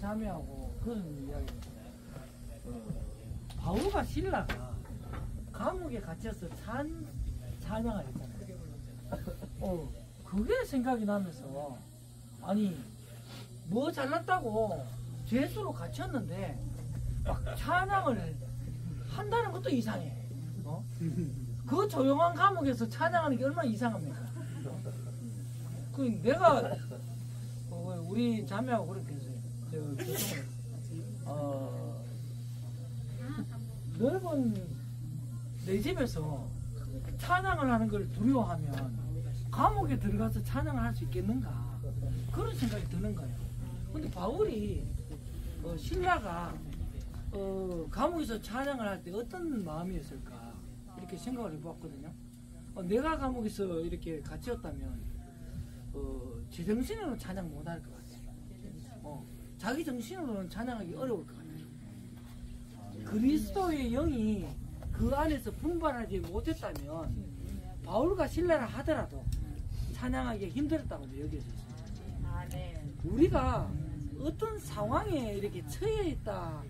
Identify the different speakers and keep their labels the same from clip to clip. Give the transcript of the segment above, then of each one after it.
Speaker 1: 자매하고 그런 이야기입니다. 바울과 실라가 감옥에 갇혀서 찬양을 했잖아요. 그게 생각이 나면서, 아니 뭐 잘났다고 죄수로 갇혔는데 막 찬양을 한다는 것도 이상해. 그 조용한 감옥에서 찬양하는 게 얼마나 이상합니까? 그 내가 우리 자매하고 그렇게 했어요. 넓은 내 집에서 찬양을 하는 걸 두려워하면 감옥에 들어가서 찬양을 할 수 있겠는가, 그런 생각이 드는 거예요. 근데 바울이 신라가 감옥에서 찬양을 할 때 어떤 마음이었을까 이렇게 생각을 해봤거든요. 내가 감옥에서 이렇게 갇혔다면 제정신으로는 찬양 못할 것 같아요. 자기 정신으로는 찬양하기 어려울 것 같아요. 그리스도의 영이 그 안에서 분발하지 못했다면 바울과 신라라 하더라도 찬양하기 힘들었다고 여겨졌어요. 우리가 어떤 상황에 이렇게 처해 있다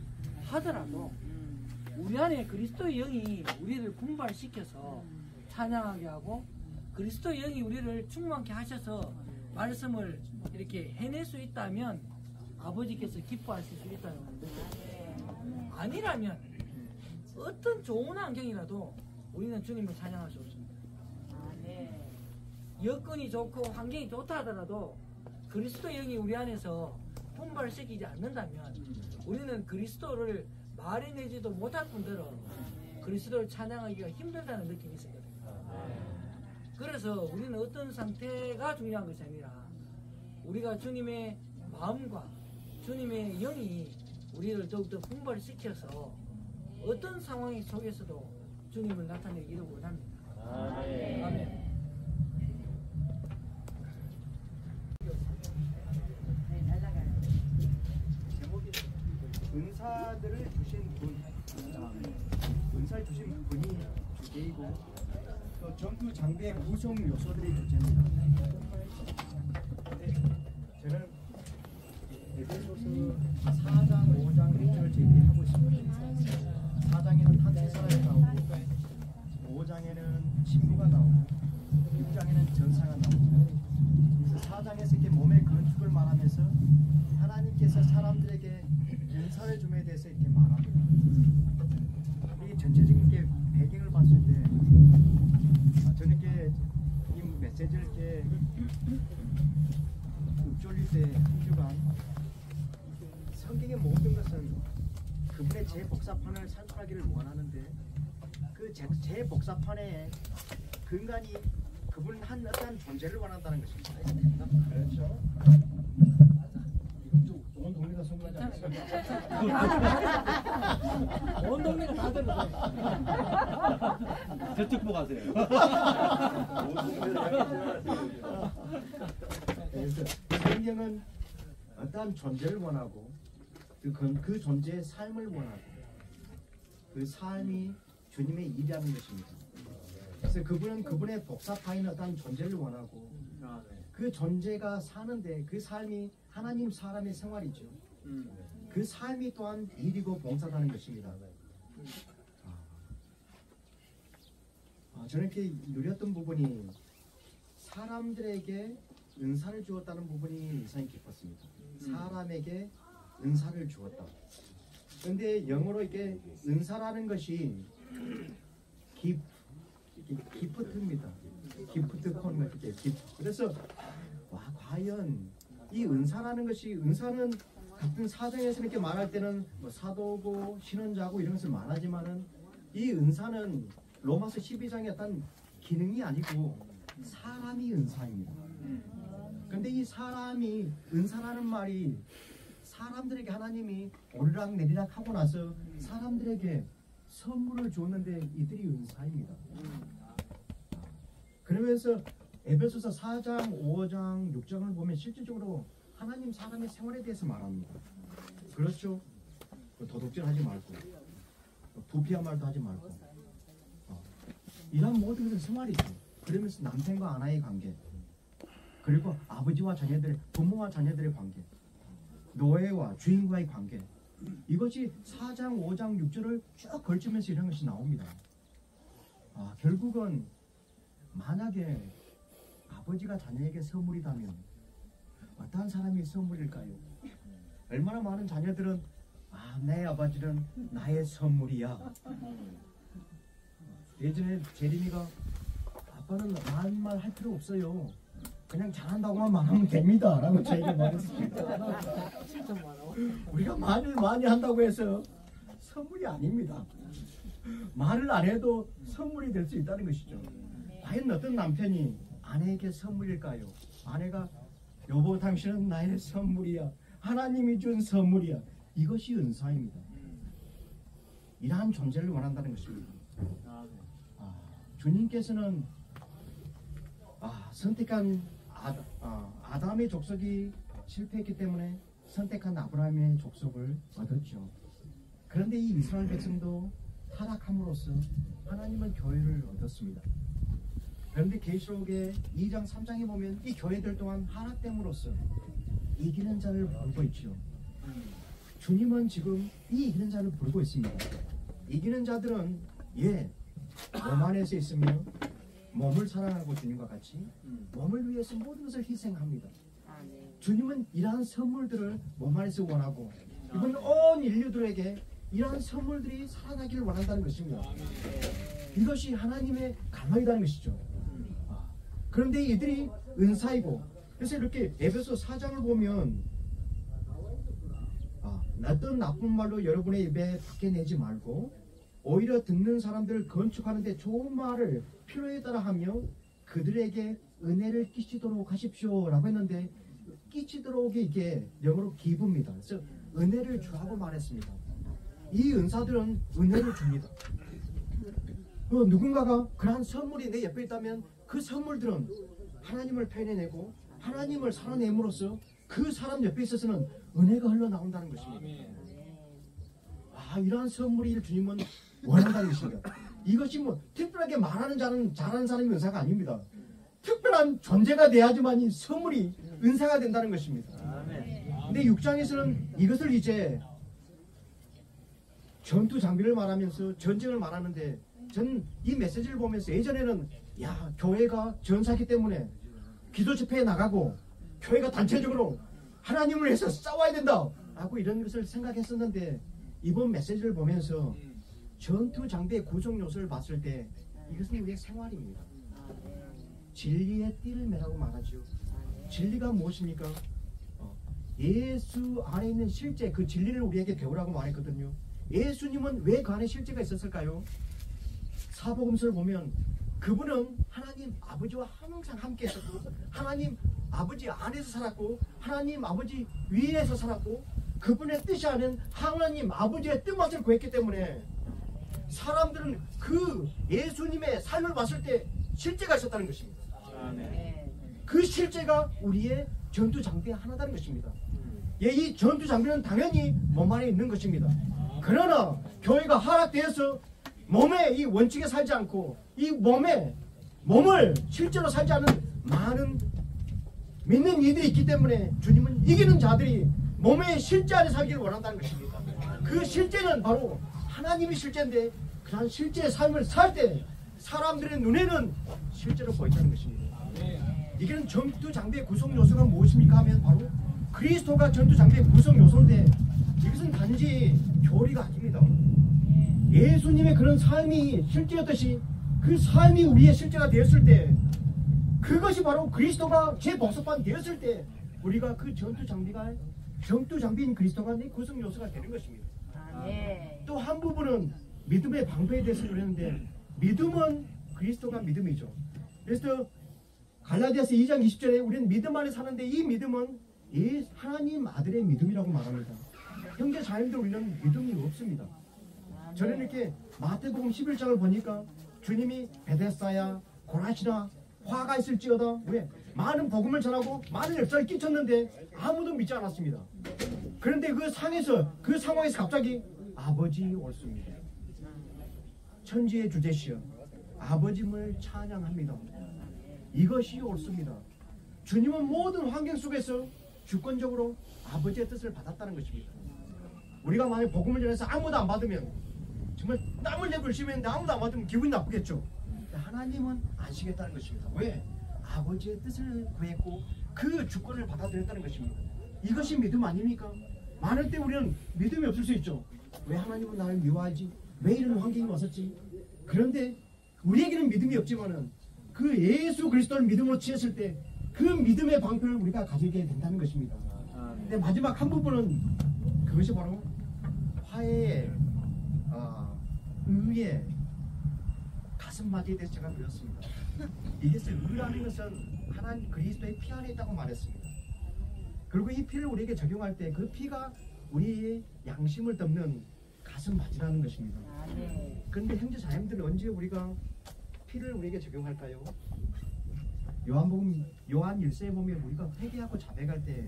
Speaker 1: 하더라도 우리 안에 그리스도의 영이 우리를 분발시켜서 찬양하게 하고, 그리스도의 영이 우리를 충만케 하셔서 말씀을 이렇게 해낼 수 있다면 아버지께서 기뻐하실 수 있다는 건데, 아니라면 어떤 좋은 환경이라도 우리는 주님을 찬양할 수 없습니다. 여건이 좋고 환경이 좋다 하더라도 그리스도의 영이 우리 안에서 분발시키지 않는다면 우리는 그리스도를 말해내지도 못할 뿐더러 그리스도를 찬양하기가 힘들다는 느낌이 있었거든요. 그래서 우리는 어떤 상태가 중요한 것이 아니라 우리가 주님의 마음과 주님의 영이 우리를 더욱더 분발시켜서 어떤 상황 속에서도 주님을 나타내기를 원합니다. 아멘.
Speaker 2: 은사들을 주신 분, 은사를 주신 분이 주제이고 또 전투 장비의 구성 요소들이 주제입니다. 저는 에베소서 4장, 5장, 6장을 제기하고 있습니다. 4장에는 탄생사가 나오고 5장에는 친구가 나오고 6장에는 전사가 나옵니다. 그래서 4장에서 이렇게 몸의 건축을 말하면서 하나님께서 사람들에게 은사를 줌에 대해서 이렇게 말합니다. 이 전체적인 게 배경을 봤을 때 저는 이렇게 이 메시지를 이렇게 읊조릴 때 한 주간 성경의 모든 것은 그분의 재복사판을 산출하기를 원하는데 그 재복사판에 근간이 그분 한 어떤 존재를 원한다는 것입니다. 그렇죠. 온 동네가 성공하지 않습니까?
Speaker 1: 온 동네가 다 들어서
Speaker 3: 저쪽 보고 가세요.
Speaker 2: 성경은 어떠한 존재를 원하고 그 존재의 삶을 원하고 그 삶이 주님의 일이라는 것입니다. 그래서 그분은 그분의 복사파인 어떠한 존재를 원하고 그 존재가 사는데 그 삶이 하나님 사람의 생활이죠. 그 삶이 또한 일이고 봉사라는 것입니다. 저는 이렇게 누렸던 부분이 사람들에게 은사를 주었다는 부분이 인상이 깊었습니다. 사람에게 은사를 주었다. 그런데 영어로 이게 은사라는 것이 기프트입니다. 기프트 콘 이렇게 기프트. 그래서 과연 이 은사라는 것이, 은사는 같은 사정에서 이렇게 말할 때는 뭐 사도고 신원자고 이런 것을 말하지만은 이 은사는 로마서 12장의 어떤 기능이 아니고 사람이 은사입니다. 그런데 이 사람이 은사라는 말이 사람들에게 하나님이 오르락 내리락 하고 나서 사람들에게 선물을 줬는데 이들이 은사입니다. 그러면서 에베소서 4장, 5장, 6장을 보면 실질적으로 하나님 사람의 생활에 대해서 말합니다. 그렇죠? 도둑질하지 말고 부피한 말도 하지 말고 이런 모든 것은 생활이죠. 그러면서 남편과 아내의 관계, 그리고 아버지와 자녀들의, 부모와 자녀들의 관계, 노예와 주인과의 관계, 이것이 4장, 5장, 6절을 쭉 걸치면서 이런 것이 나옵니다. 결국은 만약에 아버지가 자녀에게 선물이다면 어떠한 사람이 선물일까요? 얼마나 많은 자녀들은 내 아버지는 나의 선물이야. 예전에 제림이가 아빠는 많은 말 할 필요 없어요. 그냥 잘한다고만 말하면 됩니다. 라고 저에게 말했습니다. 우리가 말을 많이 한다고 해서 선물이 아닙니다. 말을 안 해도 선물이 될 수 있다는 것이죠. 과연 어떤 남편이 아내에게 선물일까요? 아내가 여보 당신은 나의 선물이야. 하나님이 준 선물이야. 이것이 은사입니다. 이러한 존재를 원한다는 것입니다. 주님께서는 선택한 아담의 족속이 실패했기 때문에 선택한 아브라함의 족속을 얻었죠. 그런데 이 이스라엘 백성도 타락함으로써 하나님은 교회를 얻었습니다. 그런데 계시록의 2장 3장에 보면 이 교회들 또한 하락됨으로써 이기는 자를 부르고 있죠. 주님은 지금 이 이기는 자를 부르고 있습니다. 이기는 자들은 몸 안에서 있으며 몸을 사랑하고 주님과 같이 몸을 위해서 모든 것을 희생합니다. 주님은 이러한 선물들을 몸 안에서 원하고 이번 온 인류들에게 이러한 선물들이 살아나기를 원한다는 것입니다. 이것이 하나님의 갈망이라는 것이죠. 그런데 이들이 은사이고, 그래서 이렇게 에베소 4장을 보면 어떤 나쁜 말로 여러분의 입에 밖에 내지 말고 오히려 듣는 사람들을 건축하는데 좋은 말을 필요에 따라 하며 그들에게 은혜를 끼치도록 하십시오 라고 했는데, 끼치도록이 이게 영어로 기부입니다. 그래서 은혜를 주라고 말했습니다. 이 은사들은 은혜를 줍니다. 누군가가 그러한 선물이 내 옆에 있다면 그 선물들은 하나님을 표현해내고 하나님을 살아냄으로써 그 사람 옆에 있어서는 은혜가 흘러나온다는 것입니다. 이러한 선물을 주님은 원한다는 것입니다. 이것이 특별하게 말하는 자는 잘하는 사람이 은사가 아닙니다. 특별한 존재가 돼야지만 선물이 은사가 된다는 것입니다. 근데 6장에서는 이것을 이제 전투 장비를 말하면서 전쟁을 말하는데, 전 이 메시지를 보면서 예전에는 교회가 전사기 때문에 기도 집회에 나가고 교회가 단체적으로 하나님을 위해서 싸워야 된다 라고 이런 것을 생각했었는데, 이번 메시지를 보면서 전투 장비의 구성 요소를 봤을 때 이것은 우리의 생활입니다. 진리의 띠를 매라고 말하죠. 진리가 무엇입니까? 예수 안에 있는 실제 그 진리를 우리에게 배우라고 말했거든요. 예수님은 왜 그 안에 실제가 있었을까요? 사복음서를 보면 그분은 하나님 아버지와 항상 함께 했었고, 하나님 아버지 안에서 살았고, 하나님 아버지 위에서 살았고, 그분의 뜻이 아닌 하나님 아버지의 뜻만을 구했기 때문에 사람들은 그 예수님의 삶을 봤을 때 실제가 있었다는 것입니다. 그 실제가 우리의 전투 장비의 하나다는 것입니다. 이 전투 장비는 당연히 몸 안에 있는 것입니다. 그러나 교회가 하락되어서 몸의 이 원칙에 살지 않고 이 몸을 실제로 살지 않은 많은 믿는 이들이 있기 때문에 주님은 이기는 자들이 몸의 실제 안에 살기를 원한다는 것입니다. 그 실제는 바로 하나님이 실제인데, 그런 실제의 삶을 살 때 사람들의 눈에는 실제로 보인다는 것입니다. 이게는 전투 장비의 구성 요소가 무엇입니까 하면 바로 그리스도가 전투 장비의 구성 요소인데, 이것은 단지 교리가 아닙니다. 예수님의 그런 삶이 실제였듯이 그 삶이 우리의 실제가 되었을 때, 그것이 바로 그리스도가 제 복속반 되었을 때 우리가 그 전투 장비인 그리스도가 내 구성 요소가 되는 것입니다. 또 한 부분은 믿음의 방법에 대해서 그랬는데, 믿음은 그리스도가 믿음이죠. 그래서 갈라디아서 2장 20절에 우리는 믿음 안에 사는데, 이 믿음은 하나님 아들의 믿음이라고 말합니다. 형제 자매들, 우리는 믿음이 없습니다. 저는 이렇게 마태복음 11장을 보니까 주님이 베데스다야 고라시나 화가 있을지어다, 왜? 많은 복음을 전하고 많은 역사를 끼쳤는데 아무도 믿지 않았습니다. 그런데 그 상황에서 갑자기 아버지 옳습니다. 천지의 주제시여 아버지를 찬양합니다. 이것이 옳습니다. 주님은 모든 환경 속에서 주권적으로 아버지의 뜻을 받았다는 것입니다. 우리가 만약 복음을 전해서 아무도 안 받으면 정말 땀을 내고 열심히 했는데 아무도 안 받으면 기분이 나쁘겠죠. 하나님은 아시겠다는 것입니다. 왜? 아버지의 뜻을 구했고 그 주권을 받아들였다는 것입니다. 이것이 믿음 아닙니까? 많을 때 우리는 믿음이 없을 수 있죠. 왜 하나님은 나를 미워하지? 왜 이런 환경이 왔었지? 그런데 우리에게는 믿음이 없지만은 그 예수 그리스도를 믿음으로 취했을 때 그 믿음의 방편을 우리가 가지게 된다는 것입니다. 근데 마지막 한 부분은 그것이 바로 화해의 의의 가슴맞이에 대해서 제가 드렸습니다. 이것을 의라는 것은 하나님 그리스도의 피 안에 있다고 말했습니다. 그리고 이 피를 우리에게 적용할 때 그 피가 우리의 양심을 덮는 가슴맞이라는 것입니다. 그런데 형제 자매들은 언제 우리가 피를 우리에게 적용할까요? 요한복음 요한 1세에 보면 우리가 회개하고 자백할 때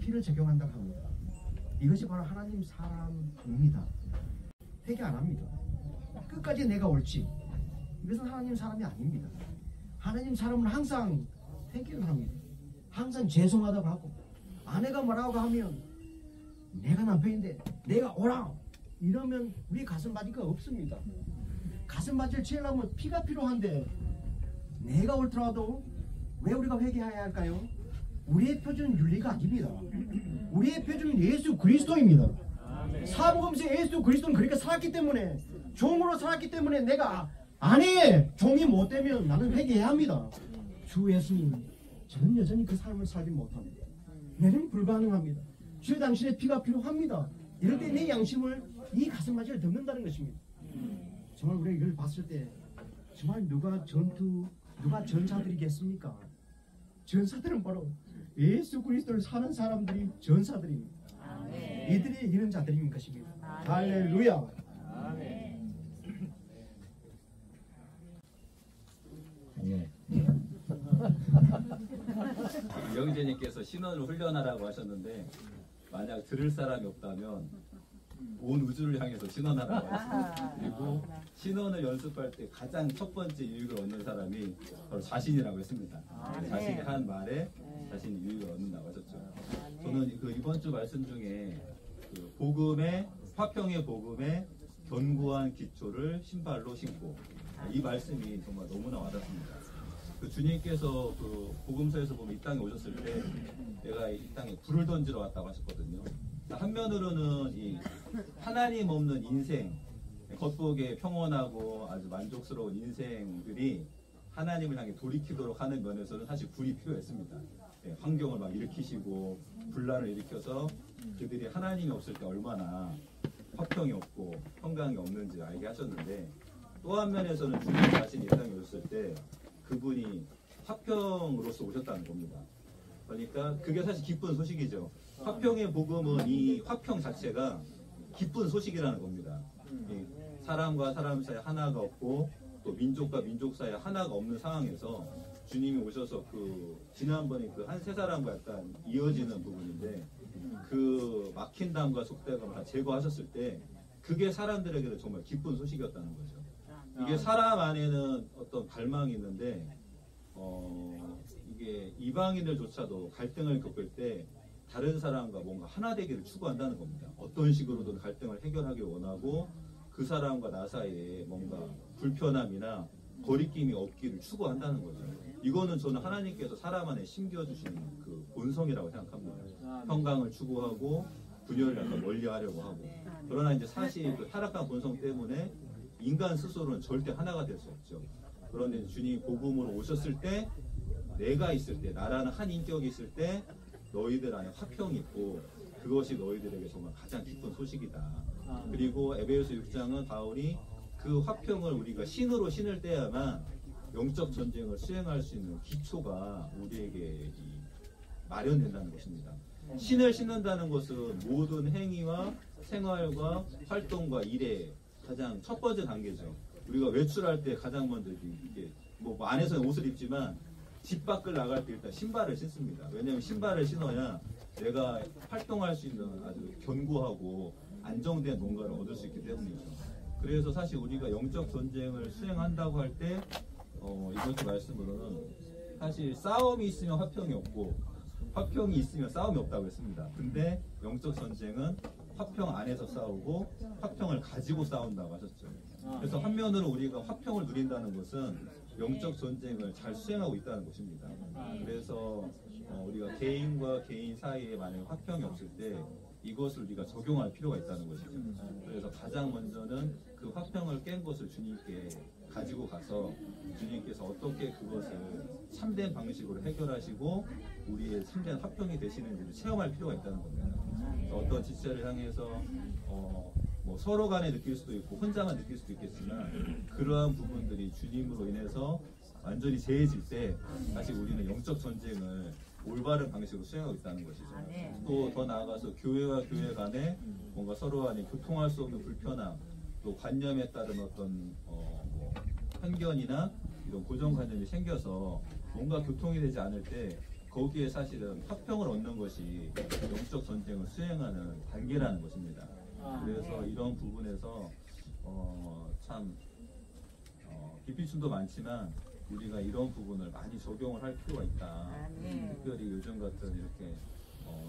Speaker 2: 피를 적용한다고 합니다. 이것이 바로 하나님 사람입니다. 회개 안 합니다. 끝까지 내가 옳지. 이것은 하나님 사람이 아닙니다. 하나님 사람은 항상 회개를 합니다. 항상 죄송하다고 하고 아내가 뭐라고 하면 내가 남편인데 내가 오라 이러면 우리 가슴맞이가 없습니다. 가슴맞이를 취하려면 피가 필요한데 내가 옳더라도 왜 우리가 회개해야 할까요? 우리의 표준은 윤리가 아닙니다. 우리의 표준은 예수 그리스도입니다. 사복음서 예수 그리스도는 그렇게 살았기 때문에 종으로 살았기 때문에 내가 아내의 종이 못 되면 나는 회개해야 합니다. 주 예수님 저는 여전히 그 삶을 살지 못합니다. 내는 불가능합니다. 주의 당신의 피가 필요합니다. 이럴 때 내 양심을 이 가슴맞이를 덮는다는 것입니다. 정말 우리가 이걸 봤을 때 정말 누가 전사들이겠습니까? 전사들은 바로 예수 그리스도를 사는 사람들이 전사들입니다. 이들이 이런 자들인 것입니다. 할렐루야.
Speaker 3: 영재님께서 신원을 훈련하라고 하셨는데 만약 들을 사람이 없다면 온 우주를 향해서 신원하라고 했습니다. 그리고 신원을 연습할 때 가장 첫 번째 유익을 얻는 사람이 바로 자신이라고 했습니다. 자신이 한 말에 자신이 유익을 얻는다고 하셨죠. 저는 그 이번 주 말씀 중에 그 복음의 화평의 복음의 견고한 기초를 신발로 신고 이 말씀이 정말 너무나 와닿습니다. 그 주님께서 그 복음서에서 보면 이 땅에 오셨을 때 내가 이 땅에 불을 던지러 왔다고 하셨거든요. 한면으로는 이 하나님 없는 인생, 겉보기에 평온하고 아주 만족스러운 인생들이 하나님을 향해 돌이키도록 하는 면에서는 사실 불이 필요했습니다. 예, 환경을 막 일으키시고 분란을 일으켜서 그들이 하나님이 없을 때 얼마나 화평이 없고 평강이 없는지 알게 하셨는데 또 한 면에서는 주님 자신이 이 땅에 오셨을 때 그분이 화평으로서 오셨다는 겁니다. 그러니까 그게 사실 기쁜 소식이죠. 화평의 복음은 이 화평 자체가 기쁜 소식이라는 겁니다. 사람과 사람 사이에 하나가 없고 또 민족과 민족 사이에 하나가 없는 상황에서 주님이 오셔서 그 지난번에 그 한 세 사람과 약간 이어지는 부분인데 그 막힌 담과 속대감을 다 제거하셨을 때 그게 사람들에게는 정말 기쁜 소식이었다는 거죠. 이게 사람 안에는 어떤 갈망이 있는데 이게 이방인들조차도 갈등을 겪을 때 다른 사람과 뭔가 하나 되기를 추구한다는 겁니다. 어떤 식으로든 갈등을 해결하길 원하고 그 사람과 나 사이에 뭔가 불편함이나 거리낌이 없기를 추구한다는 거죠. 이거는 저는 하나님께서 사람 안에 심겨주신 그 본성이라고 생각합니다. 평강을 추구하고 분열을 약간 멀리하려고 하고 그러나 이제 사실 그 타락한 본성 때문에 인간 스스로는 절대 하나가 될 수 없죠. 그런데 주님이 복음으로 오셨을 때 내가 있을 때 나라는 한 인격이 있을 때 너희들 안에 화평이 있고 그것이 너희들에게 정말 가장 기쁜 소식이다. 그리고 에베소서 6장은 바울이 그 화평을 우리가 신으로 신을 때야만 영적 전쟁을 수행할 수 있는 기초가 우리에게 마련된다는 것입니다. 신을 신는다는 것은 모든 행위와 생활과 활동과 일의 가장 첫 번째 단계죠. 우리가 외출할 때 가장 먼저 이게 뭐 안에서는 옷을 입지만 집 밖을 나갈 때 일단 신발을 신습니다. 왜냐하면 신발을 신어야 내가 활동할 수 있는 아주 견고하고 안정된 뭔가를 얻을 수 있기 때문이죠. 그래서 사실 우리가 영적 전쟁을 수행한다고 할 때 이번 주 말씀으로는 사실 싸움이 있으면 화평이 없고 화평이 있으면 싸움이 없다고 했습니다. 근데 영적 전쟁은 화평 안에서 싸우고 화평을 가지고 싸운다고 하셨죠. 그래서 한면으로 우리가 화평을 누린다는 것은 영적 전쟁을 잘 수행하고 있다는 것입니다. 그래서 우리가 개인과 개인 사이에 만약에 화평이 없을 때 이것을 우리가 적용할 필요가 있다는 것이죠. 그래서 가장 먼저는 그 화평을 깬 것을 주님께 가지고 가서 주님께서 어떻게 그것을 참된 방식으로 해결하시고 우리의 참된 화평이 되시는지를 체험할 필요가 있다는 겁니다. 어떤 지체를 향해서 뭐 서로 간에 느낄 수도 있고 혼자만 느낄 수도 있겠지만 그러한 부분들이 주님으로 인해서 완전히 제해질 때 다시 우리는 영적 전쟁을 올바른 방식으로 수행하고 있다는 것이죠. 또 더 나아가서 교회와 교회 간에 뭔가 서로 간에 교통할 수 없는 불편함, 또 관념에 따른 어떤 뭐 편견이나 이런 고정관념이 생겨서 뭔가 교통이 되지 않을 때 거기에 사실은 화평을 얻는 것이 영적 전쟁을 수행하는 단계라는 것입니다. 그래서 이런 부분에서 참 비피춤도 많지만 우리가 이런 부분을 많이 적용을 할 필요가 있다. 특별히 요즘 같은 이렇게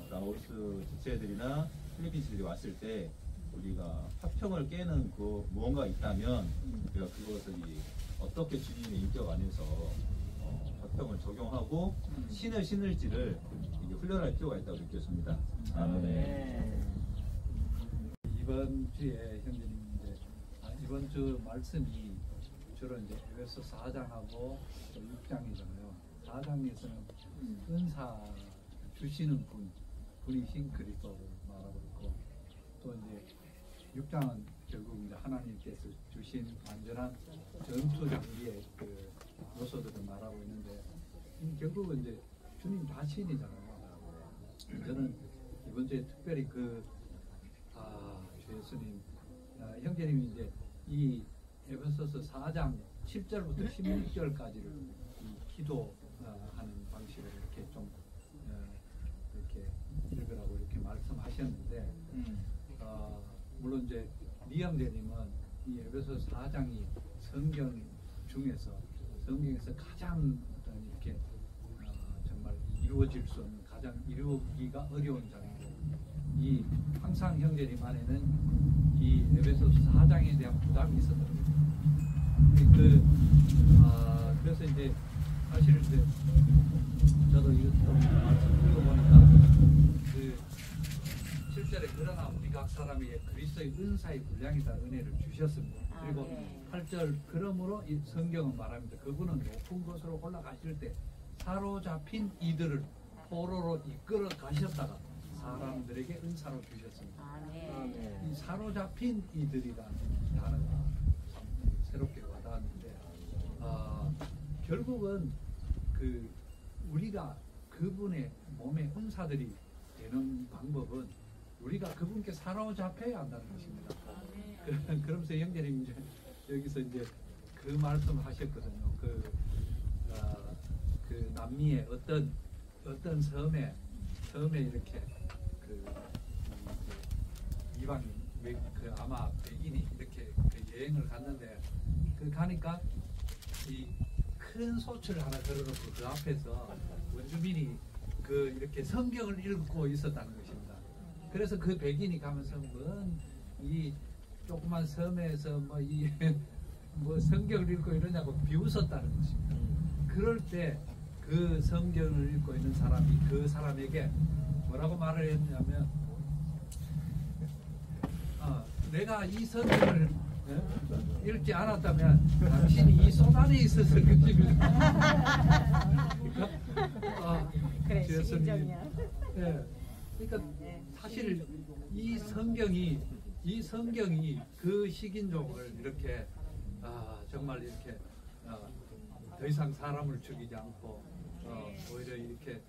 Speaker 3: 라오스 지체들이나 필리핀들이 왔을 때 우리가 화평을 깨는 그 무언가 있다면 우리가 그것을 어떻게 주님의 인격 안에서 화평을 적용하고 신을 신을지를 이제 훈련할 필요가 있다고 느꼈습니다. 네.
Speaker 4: 이번 주에 형제님 이번 주 말씀이 주로 이제 에베소 4장하고 또 6장이잖아요. 4장에서는 은사 주시는 분이신 그리스도를 말하고 있고, 또 이제 6장은 결국 이제 하나님께서 주신 완전한 전투 장비의 그 요소들을 말하고 있는데 결국은 이제 주님 자신이잖아요. 저는 이번 주에 특별히 주 예수님 형제님이 이제 이 에베소서 4장 10절부터 16절까지를 기도하는 방식으로 이렇게 좀 이렇게 읽으라고 이렇게 말씀하셨는데 물론 이제 리 형제님은 이 에베소서 4장이 성경에서 가장 이렇게 정말 이루어질 수 없는 가장 이루기가 어려운 장이고 이 항상 형제님 안에는 이 에베소서 4장에 대한 부담이 있었더라고요. 그래서 이제 사실 이제 저도 이것도 말씀 읽어보니까 그 7절에 그러나 우리 각 사람에게 그리스도의 은사의 분량이다 은혜를 주셨습니다. 그리고 8절 그러므로 이 성경은 말합니다. 그분은 높은 곳으로 올라가실 때 사로잡힌 이들을 포로로 이끌어 가셨다가 사람들에게 은사로 주셨습니다. 이 사로잡힌 이들이라는 단어가 참 새롭게 와닿았는데 결국은 우리가 그분의 몸의 은사들이 되는 방법은 우리가 그분께 사로잡혀야 한다는 것입니다. 그러면서 형제님 이제 여기서 이제 그 말씀을 하셨거든요. 그 남미의 어떤 섬에 이렇게 이방인 아마 백인이 이렇게 여행을 갔는데 가니까 이 큰 소처를 하나 걸어놓고 그 앞에서 원주민이 이렇게 성경을 읽고 있었다는 것입니다. 그래서 그 백인이 가면서 이 조그만 섬에서 뭐 성경을 읽고 이러냐고 비웃었다는 것입니다. 그럴 때 그 성경을 읽고 있는 사람이 그 사람에게 뭐라고 말을 했냐면 내가 이 성경을 읽지 않았다면 당신이 이 소단에 있었을 것입니다.
Speaker 5: 그래, 시기적이야.
Speaker 4: 그러니까 사실 이 성경이 그 식인종을 이렇게 정말 이렇게 더 이상 사람을 죽이지 않고 오히려 이렇게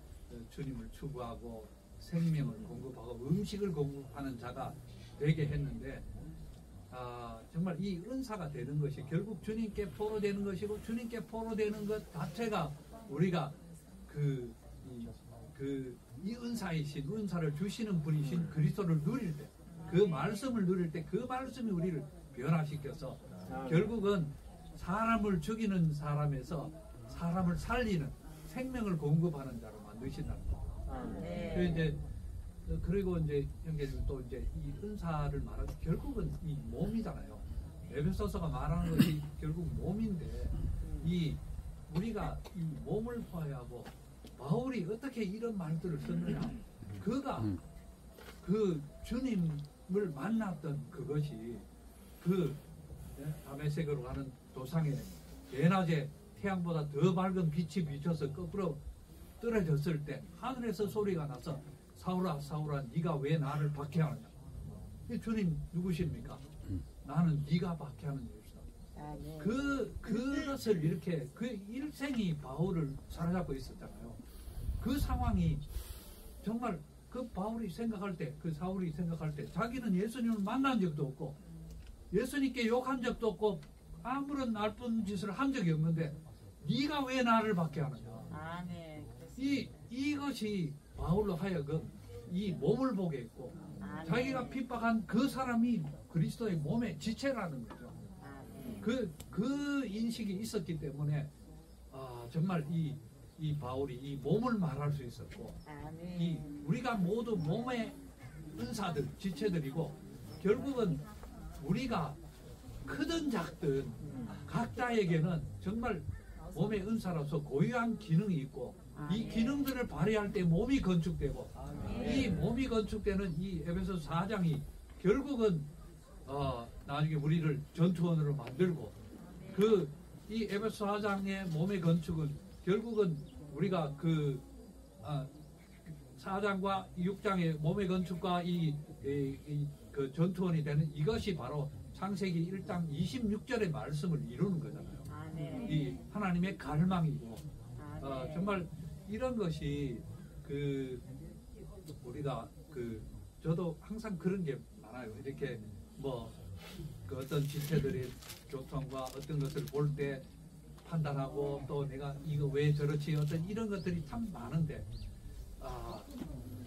Speaker 4: 주님을 추구하고 생명을 공급하고 음식을 공급하는 자가 되게 했는데 정말 이 은사가 되는 것이 결국 주님께 포로되는 것이고 주님께 포로되는 것 자체가 우리가 이 은사이신 은사를 주시는 분이신 그리스도를 누릴 때 그 말씀을 누릴 때 그 말씀이 우리를 변화시켜서 결국은 사람을 죽이는 사람에서 사람을 살리는 생명을 공급하는 자로 만드신다는 것. 그 이제 그리고 이제 형제님 또 이제 이 은사를 말하는 결국은 이 몸이잖아요. 에베소서가 말하는 것이 결국 몸인데 이 우리가 이 몸을 포함하고 바울이 어떻게 이런 말들을 썼느냐? 그가 그 주님을 만났던 그것이 그 다메섹으로 가는 도상에 대낮에 태양보다 더 밝은 빛이 비춰서 거꾸로 떨어졌을 때 하늘에서 소리가 나서 사울아 사울아 네가 왜 나를 박해하느냐. 이 주님 누구십니까? 나는 네가 박해하는 예수다. 그것을 이렇게 그 일생이 바울을 사로잡고 있었잖아요. 그 상황이 정말 그 바울이 생각할 때, 그 사울이 생각할 때 자기는 예수님을 만난 적도 없고 예수님께 욕한 적도 없고 아무런 나쁜 짓을 한 적이 없는데 네가 왜 나를 박해하느냐. 이것이 바울로 하여금 이 몸을 보게 했고 자기가 핍박한 그 사람이 그리스도의 몸의 지체라는 거죠. 그 인식이 있었기 때문에 정말 이 바울이 이 몸을 말할 수 있었고 이 우리가 모두 몸의 은사들, 지체들이고 결국은 우리가 크든 작든 각자에게는 정말 몸의 은사로서 고유한 기능이 있고 이 기능들을 발휘할 때 몸이 건축되고 이 몸이 건축되는 이 에베소 4장이 결국은 나중에 우리를 전투원으로 만들고 이 에베소 4장의 몸의 건축은 결국은 우리가 그 4장과 6장의 몸의 건축과 그 전투원이 되는 이것이 바로 창세기 1장 26절의 말씀을 이루는 거잖아요. 이 하나님의 갈망이고 정말 이런 것이 그 우리가 저도 항상 그런 게 많아요. 이렇게 그 어떤 지체들이 교통과 어떤 것을 볼 때 판단하고 또 내가 이거 왜 저렇지 어떤 이런 것들이 참 많은데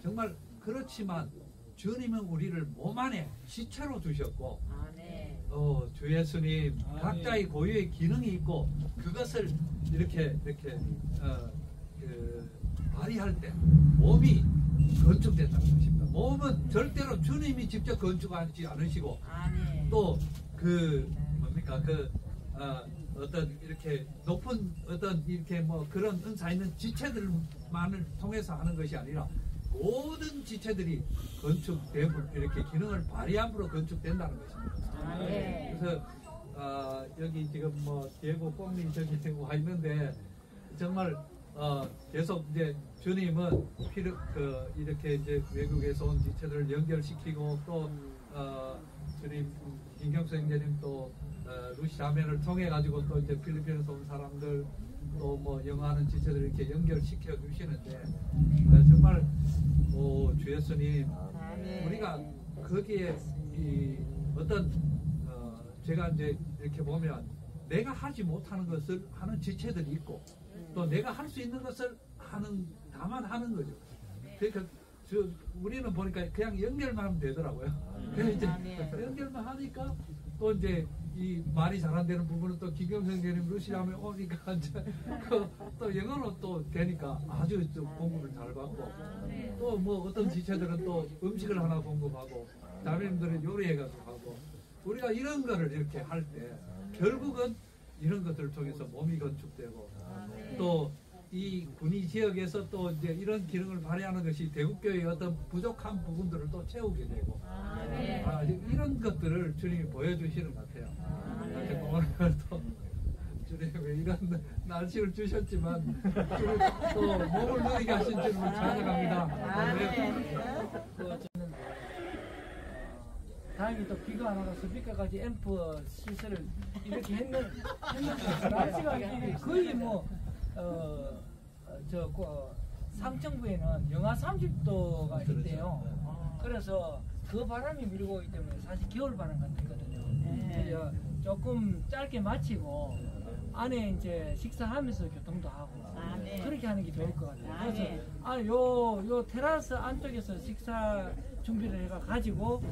Speaker 4: 정말 그렇지만 주님은 우리를 몸 안에 지체로 두셨고 주 예수님 각자의 고유의 기능이 있고 그것을 이렇게 발휘할 때 몸이 건축된다는 것입니다. 몸은 절대로 주님이 직접 건축하지 않으시고 또 어떤 이렇게 높은 어떤 이렇게 그런 은사 있는 지체들만을 통해서 하는 것이 아니라 모든 지체들이 건축되고 이렇게 기능을 발휘함으로 건축된다는 것입니다. 그래서 여기 지금 디에고 뽕님 저기 와 있는데 정말 계속 이제 주님은 이렇게 이제 외국에서 온 지체들을 연결시키고 또 주님 김경수 형제님 또 루시 자매를 통해 가지고 또 이제 필리핀에서 온 사람들 또 영어하는 지체들을 이렇게 연결시켜 주시는데 정말 주 예수님 우리가 거기에 어떤 제가 이제 이렇게 보면 내가 하지 못하는 것을 하는 지체들이 있고 또 내가 할 수 있는 것을 다만 하는 거죠. 그러니까 우리는 보니까 그냥 연결만 하면 되더라고요. 그래서 이제 연결만 하니까 또 이제 이 말이 잘 안 되는 부분은 또 김경선 선생님 루시아에 오니까 이제 또 영어로 또 되니까 아주 공급을 잘 받고 또 어떤 지체들은 또 음식을 하나 공급하고 자매님들은 요리해가지고 하고 우리가 이런 거를 이렇게 할 때 결국은 이런 것들을 통해서 몸이 건축되고 또 이 군위 지역에서 또 이제 이런 기능을 발휘하는 것이 대국교회의 어떤 부족한 부분들을 또 채우게 되고 이런 것들을 주님이 보여주시는 것 같아요. 오늘 또 주님이 이런 날씨를 주셨지만 또 몸을 누리게 하신 주님을 찬양합니다.
Speaker 1: 다행히 또 비가 안 와서 스피커까지 앰프 시설을 이렇게 했는데 날씨가 거의 상층부에는 영하 30도가 있대요. 그래서 그 바람이 밀고 오기 때문에 사실 겨울 바람 같거든요. 그래서 조금 짧게 마치고 안에 이제 식사하면서 교통도 하고 그렇게 하는 게 좋을 것 같아요. 그래서 요 테라스 안쪽에서 식사 준비를 해가 가지고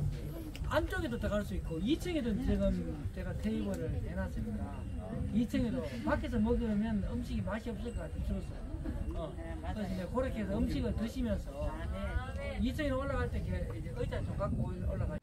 Speaker 1: 안쪽에도 들어갈 수 있고 2층에도 지금 제가 테이블을 해놨습니다. 2층에도 밖에서 먹으면 음식이 맛이 없을 것 같아요. 추웠어요. 그래서 이제 그렇게 해서 음식을 드시면서 2층에 올라갈 때 이제 의자 좀 갖고 올라가.